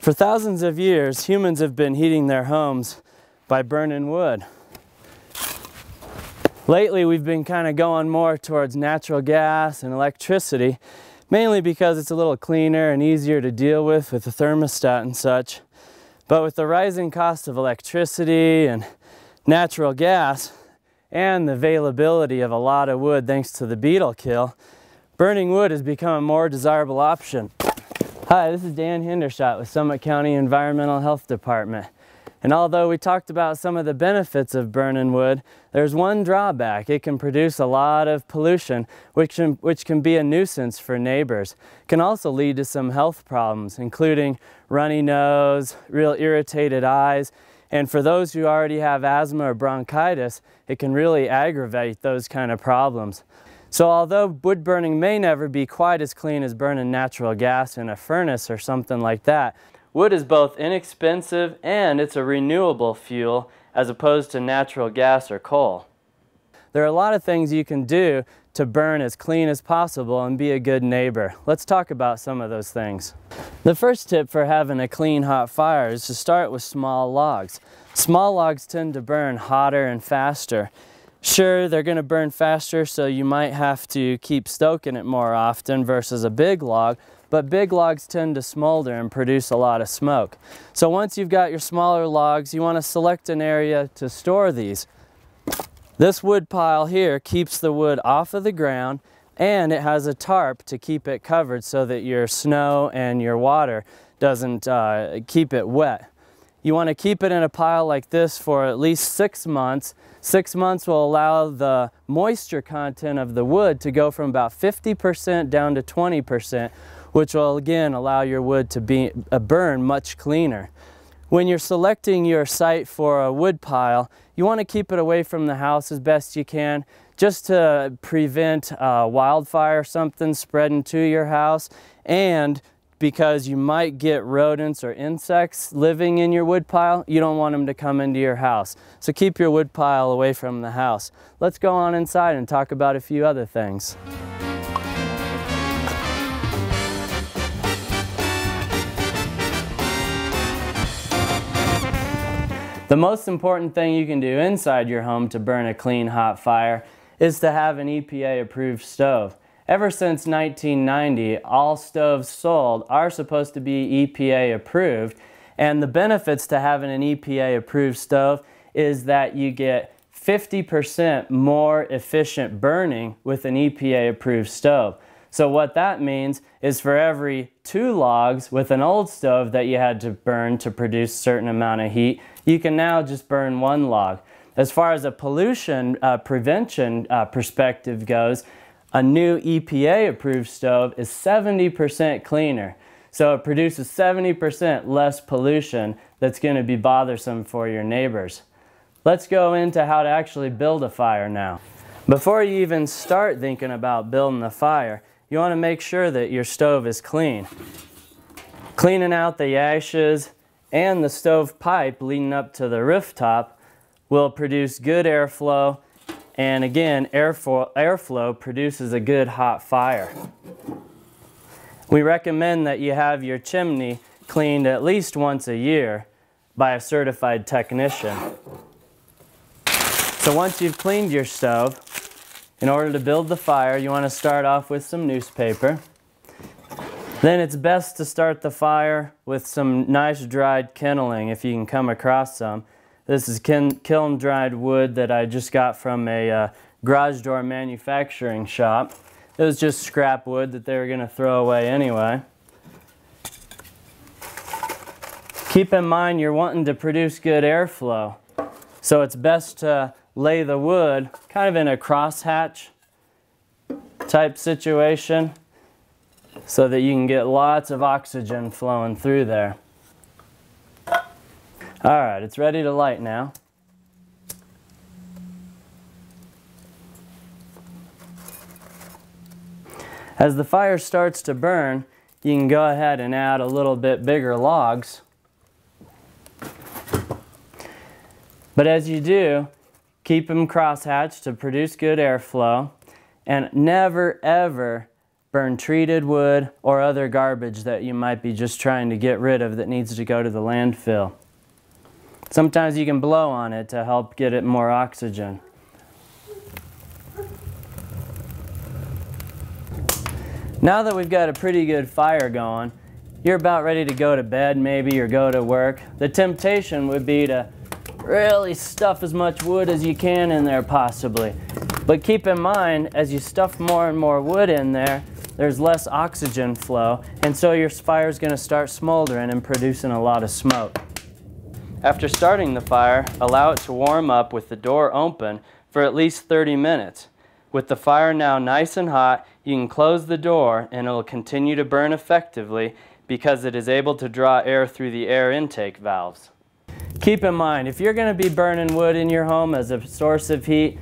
For thousands of years, humans have been heating their homes by burning wood. Lately, we've been kind of going more towards natural gas and electricity, mainly because it's a little cleaner and easier to deal with the thermostat and such. But with the rising cost of electricity and natural gas, and the availability of a lot of wood thanks to the beetle kill, burning wood has become a more desirable option. Hi, this is Dan Hendershot with Summit County Environmental Health Department. And although we talked about some of the benefits of burning wood, there's one drawback. It can produce a lot of pollution, which can be a nuisance for neighbors. It can also lead to some health problems, including runny nose, real irritated eyes, and for those who already have asthma or bronchitis, it can really aggravate those kind of problems. So although wood burning may never be quite as clean as burning natural gas in a furnace or something like that, wood is both inexpensive and it's a renewable fuel as opposed to natural gas or coal. There are a lot of things you can do to burn as clean as possible and be a good neighbor. Let's talk about some of those things. The first tip for having a clean hot fire is to start with small logs. Small logs tend to burn hotter and faster. Sure, they're going to burn faster, so you might have to keep stoking it more often versus a big log, but big logs tend to smolder and produce a lot of smoke. So once you've got your smaller logs, you want to select an area to store these. This wood pile here keeps the wood off of the ground, and it has a tarp to keep it covered so that your snow and your water doesn't keep it wet. You want to keep it in a pile like this for at least 6 months. 6 months will allow the moisture content of the wood to go from about 50% down to 20%, which will again allow your wood to burn much cleaner. When you're selecting your site for a wood pile, you want to keep it away from the house as best you can, just to prevent wildfire or something spreading to your house, and because you might get rodents or insects living in your wood pile, you don't want them to come into your house. So keep your wood pile away from the house. Let's go on inside and talk about a few other things. The most important thing you can do inside your home to burn a clean hot fire is to have an EPA approved stove. Ever since 1990, all stoves sold are supposed to be EPA approved, and the benefits to having an EPA approved stove is that you get 50% more efficient burning with an EPA approved stove. So what that means is for every 2 logs with an old stove that you had to burn to produce a certain amount of heat, you can now just burn 1 log. As far as a pollution prevention perspective goes, a new EPA approved stove is 70% cleaner. So it produces 70% less pollution that's going to be bothersome for your neighbors. Let's go into how to actually build a fire now. Before you even start thinking about building a fire, you want to make sure that your stove is clean. Cleaning out the ashes and the stove pipe leading up to the rooftop will produce good airflow, and again, airflow produces a good hot fire. We recommend that you have your chimney cleaned at least once a year by a certified technician. So once you've cleaned your stove, in order to build the fire, you want to start off with some newspaper. Then it's best to start the fire with some nice dried kindling if you can come across some. This is kiln dried wood that I just got from a garage door manufacturing shop. It was just scrap wood that they were going to throw away anyway. Keep in mind you're wanting to produce good airflow, so it's best to lay the wood kind of in a crosshatch type situation so that you can get lots of oxygen flowing through there. Alright, it's ready to light now. As the fire starts to burn, you can go ahead and add a little bit bigger logs. But as you do, keep them crosshatched to produce good airflow, and never ever burn treated wood, or other garbage that you might be just trying to get rid of that needs to go to the landfill. Sometimes you can blow on it to help get it more oxygen. Now that we've got a pretty good fire going, you're about ready to go to bed maybe, or go to work. The temptation would be to really stuff as much wood as you can in there possibly. But keep in mind, as you stuff more and more wood in there, there's less oxygen flow, and so your fire is going to start smoldering and producing a lot of smoke. After starting the fire, allow it to warm up with the door open for at least 30 minutes. With the fire now nice and hot, you can close the door and it will continue to burn effectively because it is able to draw air through the air intake valves. Keep in mind, if you're going to be burning wood in your home as a source of heat,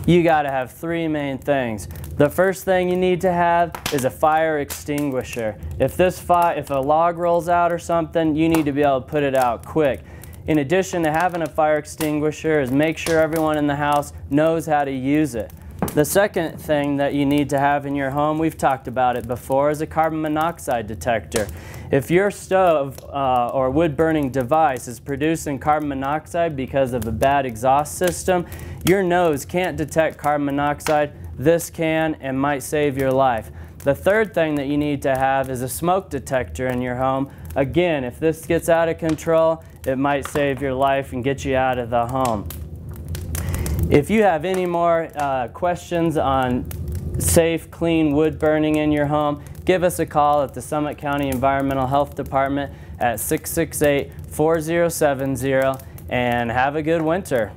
you got to have three main things. The first thing you need to have is a fire extinguisher. If a log rolls out or something, you need to be able to put it out quick. In addition to having a fire extinguisher, is make sure everyone in the house knows how to use it. The second thing that you need to have in your home, we've talked about it before, is a carbon monoxide detector. If your stove or wood burning device is producing carbon monoxide because of a bad exhaust system, your nose can't detect carbon monoxide. This can and might save your life. The third thing that you need to have is a smoke detector in your home. Again, if this gets out of control, it might save your life and get you out of the home. If you have any more questions on safe, clean wood burning in your home, give us a call at the Summit County Environmental Health Department at 668-4070, and have a good winter.